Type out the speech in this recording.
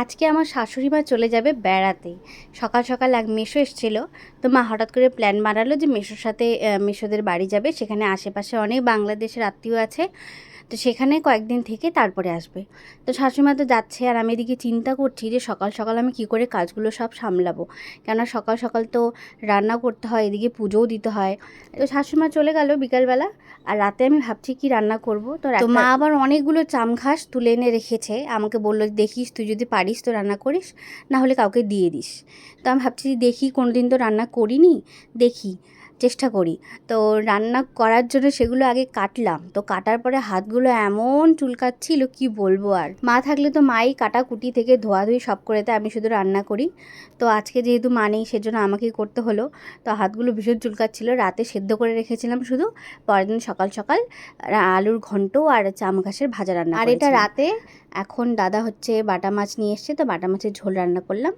আজকে আমার শাশুড়ি মা চলে যাবে বেড়াতে। সকাল সকাল এক মেসো এসেছিলো, তো মা হঠাৎ করে প্ল্যান বানালো যে মেসোর সাথে মেসোদের বাড়ি যাবে। সেখানে আশেপাশে অনেক বাংলাদেশের আত্মীয় আছে, তো সেখানে কয়েকদিন থেকে তারপরে আসবে। তো শাশুড়ি মা তো যাচ্ছে, আর আমি এদিকে চিন্তা করছি যে সকাল সকাল আমি কী করে কাজগুলো সব সামলাবো, কেননা সকাল সকাল তো রান্না করতে হয়, এদিকে পুজোও দিতে হয়। তো শাশুড়ি মা চলে গেল বিকালবেলা, আর রাতে আমি ভাবছি কি রান্না করব। তো মা আবার অনেকগুলো চামঘাস তুলে এনে রেখেছে, আমাকে বললো দেখিস তুই যদি পারিস তো রান্না করিস, না হলে কাউকে দিয়ে দিস। তো আমি ভাবছি দেখি, কোনো দিন তো রান্না করিনি, দেখি চেষ্টা করি। তো রান্না করার জন্য সেগুলো আগে কাটলাম, তো কাটার পরে হাতগুলো এমন চুলকাচ্ছিল কি বলবো। আর মা থাকলে তো মাই কাটাকুটি থেকে ধোয়াধুয়ি সব করে দেয়, আমি শুধু রান্না করি। তো আজকে যেহেতু মা নেই সেজন্য আমাকেই করতে হলো। তো হাতগুলো ভীষণ চুলকাচ্ছিল, রাতে সেদ্ধ করে রেখেছিলাম শুধু, পরের দিন সকাল সকাল আলুর ঘন্ট আর চাম ঘাসের ভাজা রান্না আর এটা রাতে। এখন দাদা হচ্ছে বাটা মাছ নিয়ে এসছে, তো বাটা মাছের ঝোল রান্না করলাম।